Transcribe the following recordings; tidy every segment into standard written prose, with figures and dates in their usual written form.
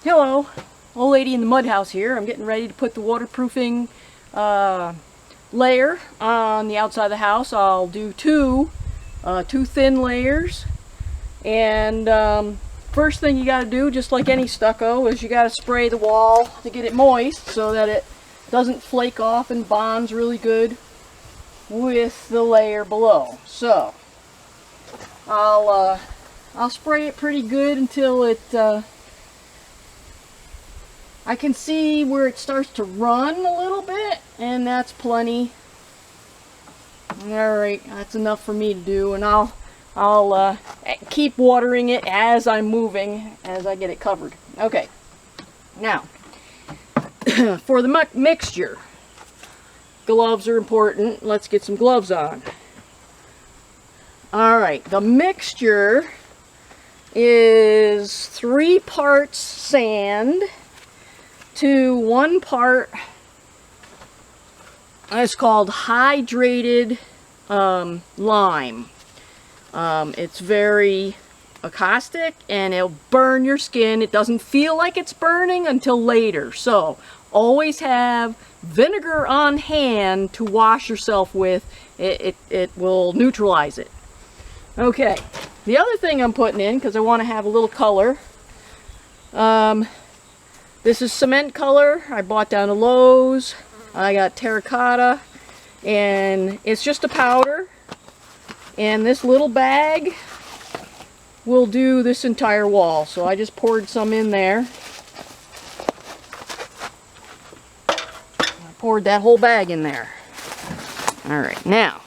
Hello, old lady in the mud house here. I'm getting ready to put the waterproofing layer on the outside of the house. I'll do two thin layers, and first thing you got to do, just like any stucco, is you got to spray the wall to get it moist so that it doesn't flake off and bonds really good with the layer below. So I'll spray it pretty good until it I can see where it starts to run a little bit, and that's plenty. Alright, that's enough for me to do, and I'll keep watering it as I'm moving, as I get it covered. Okay, now, for the mixture, gloves are important. Let's get some gloves on. Alright, the mixture is 3 parts sand to 1 part, it's called hydrated lime. It's very caustic and it'll burn your skin. It doesn't feel like it's burning until later. So always have vinegar on hand to wash yourself with. It will neutralize it. Okay, the other thing I'm putting in, because I want to have a little color, this is cement color. I bought down at Lowe's. I got terracotta, and it's just a powder. And this little bag will do this entire wall. So I just poured some in there. I poured that whole bag in there. All right, now.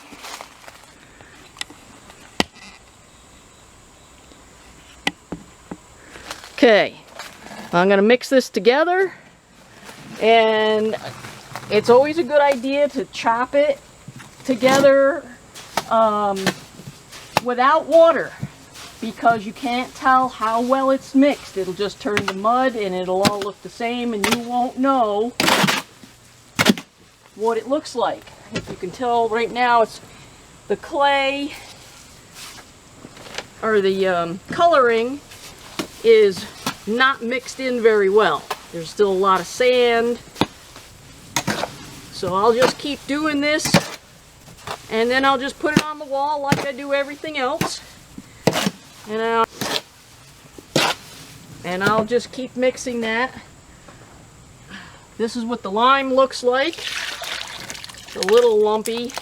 Okay. I'm going to mix this together, and it's always a good idea to chop it together without water, because you can't tell how well it's mixed. It'll just turn to mud and it'll all look the same, and you won't know what it looks like. If you can tell right now, it's the clay, or the coloring is not mixed in very well. There's still a lot of sand. So I'll just keep doing this, and then I'll just put it on the wall like I do everything else. And I'll just keep mixing that. This is what the lime looks like. It's a little lumpy.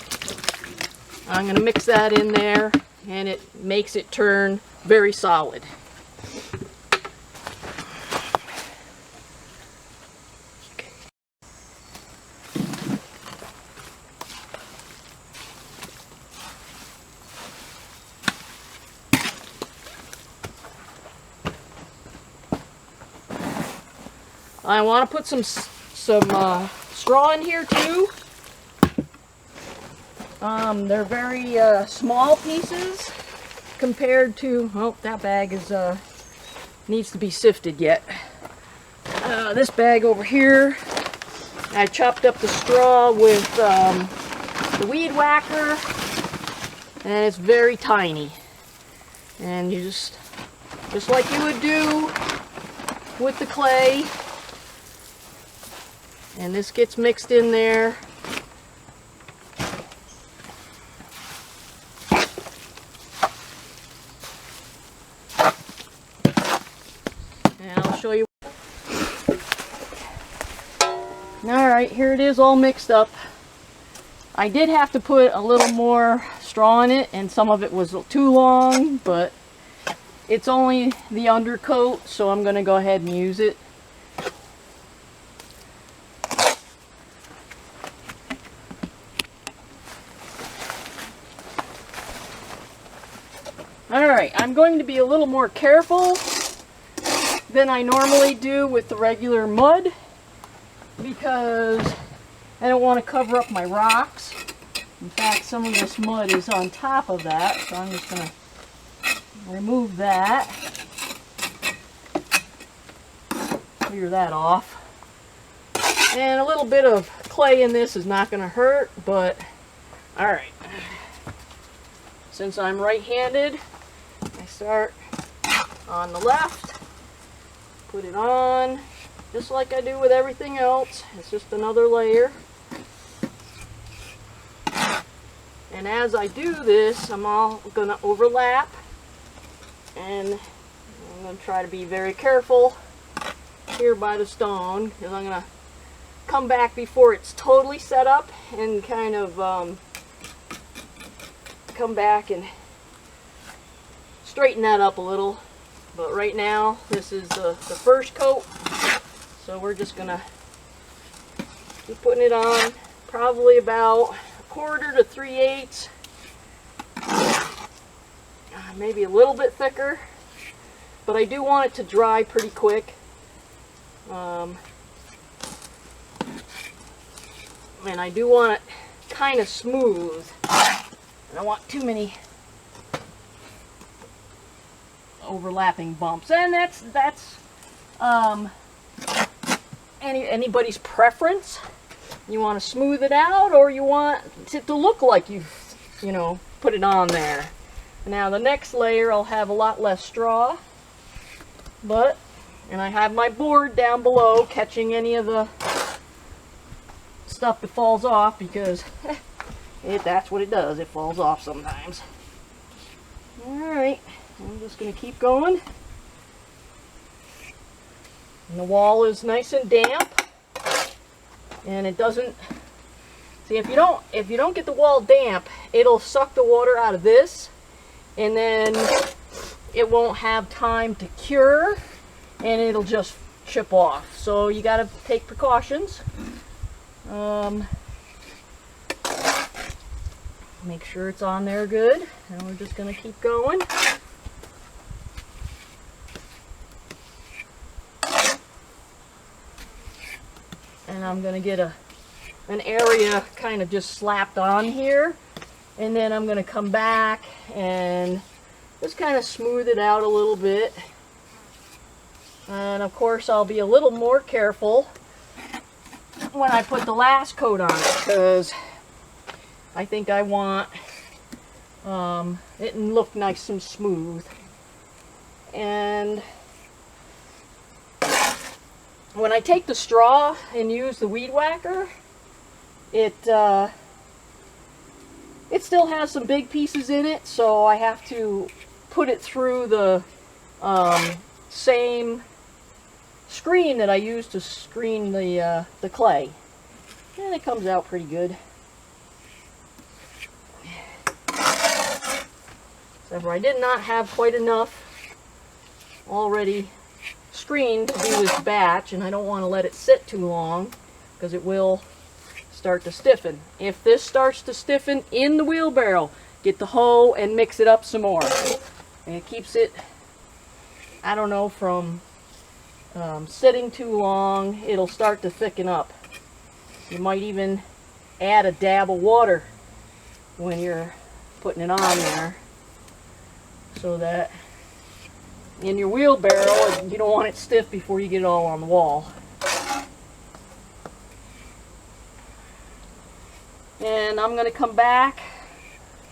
I'm going to mix that in there, and it makes it turn very solid. I want to put some straw in here too. They're very small pieces compared to, oh, that bag is needs to be sifted yet. This bag over here, I chopped up the straw with the weed whacker, and it's very tiny. And you just like you would do with the clay. And this gets mixed in there. And I'll show you. Alright, here it is all mixed up. I did have to put a little more straw in it, and some of it was too long, but it's only the undercoat, so I'm going to go ahead and use it. Alright, I'm going to be a little more careful than I normally do with the regular mud, because I don't want to cover up my rocks. In fact, some of this mud is on top of that, so I'm just going to remove that. Clear that off. And a little bit of clay in this is not going to hurt, but alright. Since I'm right-handed, I start on the left Put it on, just like I do with everything else. It's just another layer. And as I do this, I'm all going to overlap. And I'm going to try to be very careful here by the stone, because I'm going to come back before it's totally set up and kind of come back and straighten that up a little. But right now, this is the first coat, so we're just gonna keep putting it on, probably about 1/4 to 3/8, maybe a little bit thicker, but I do want it to dry pretty quick. And I do want it kind of smooth. I don't want too many overlapping bumps, and that's anybody's preference. You want to smooth it out, or you want it to look like you know, put it on there. Now the next layer I'll have a lot less straw, and I have my board down below catching any of the stuff that falls off, because that's what it does, it falls off sometimes. Alright, I'm just going to keep going. And the wall is nice and damp, and it doesn't, see, if you don't get the wall damp, it'll suck the water out of this, and then it won't have time to cure, and it'll just chip off. So you got to take precautions. Make sure it's on there good, and we're just going to keep going. And I'm going to get an area kind of just slapped on here, and then I'm going to come back and just kind of smooth it out a little bit. And of course I'll be a little more careful when I put the last coat on it, because I think I want it to look nice and smooth. And when I take the straw and use the weed whacker, it still has some big pieces in it, so I have to put it through the same screen that I use to screen the clay, and it comes out pretty good. Except for I did not have quite enough already screened to do this batch, and I don't want to let it sit too long, because it will start to stiffen. If this starts to stiffen in the wheelbarrow, get the hoe and mix it up some more, and it keeps it, I don't know, from sitting too long. It'll start to thicken up. You might even add a dab of water when you're putting it on there, so that in your wheelbarrow, you don't want it stiff before you get it all on the wall. And I'm going to come back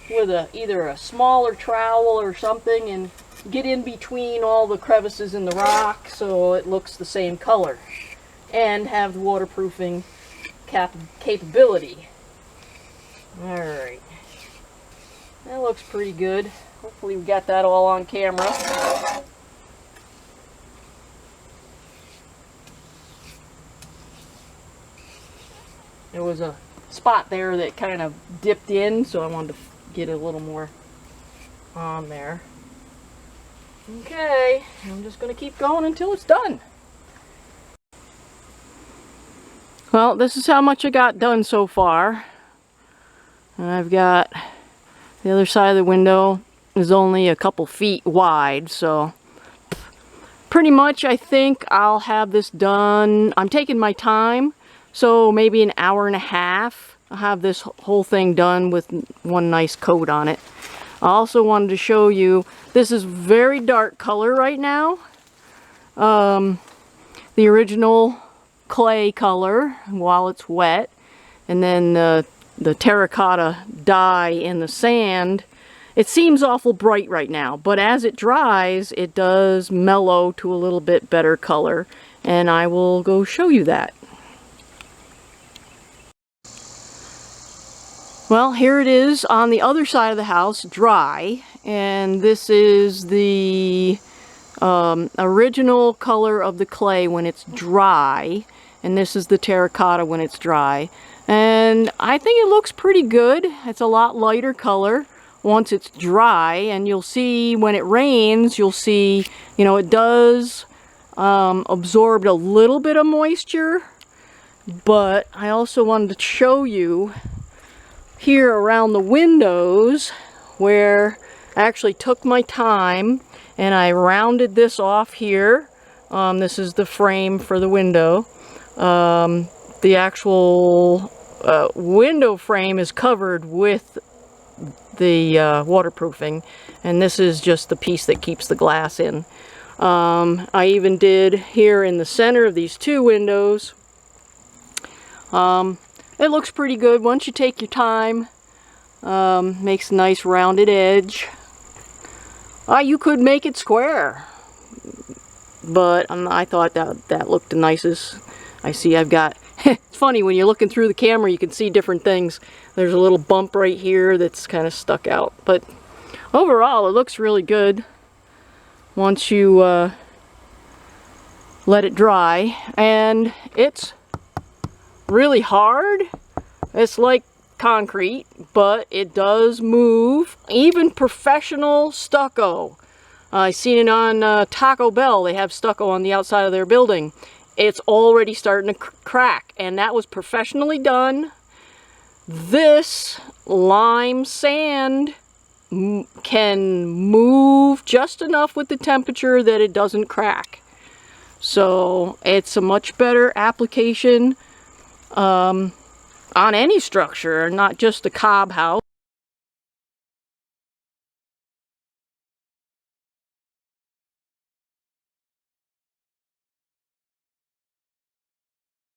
with either a smaller trowel or something and get in between all the crevices in the rock so it looks the same color, and have the waterproofing capability. Alright, that looks pretty good. Hopefully we got that all on camera. There was a spot there that kind of dipped in, so I wanted to get a little more on there. Okay, I'm just going to keep going until it's done. Well, this is how much I got done so far. And I've got the other side of the window is only a couple feet wide, so pretty much I think I'll have this done. I'm taking my time, so maybe an hour and a half. I'll have this whole thing done with one nice coat on it. I also wanted to show you, this is very dark color right now. The original clay color while it's wet, and then the terracotta dye in the sand, it seems awful bright right now, but as it dries, it does mellow to a little bit better color, and I will go show you that. Well, here it is on the other side of the house, dry, and this is the original color of the clay when it's dry, and this is the terracotta when it's dry. And I think it looks pretty good. It's a lot lighter color once it's dry, and you'll see when it rains, you'll see, you know, it does absorb a little bit of moisture, but I also wanted to show you here around the windows where I actually took my time and I rounded this off here. This is the frame for the window. The actual window frame is covered with the waterproofing, and this is just the piece that keeps the glass in. I even did here in the center of these two windows. It looks pretty good once you take your time. Makes a nice rounded edge. You could make it square, but I thought that looked the nicest. I see I've got, it's funny when you're looking through the camera, you can see different things. There's a little bump right here that's kind of stuck out, but overall it looks really good once you let it dry. And it's really hard. It's like concrete, but it does move. Even professional stucco. I seen it on Taco Bell. They have stucco on the outside of their building. It's already starting to crack, and that was professionally done. This lime sand can move just enough with the temperature that it doesn't crack. So it's a much better application on any structure, not just a Cobb house.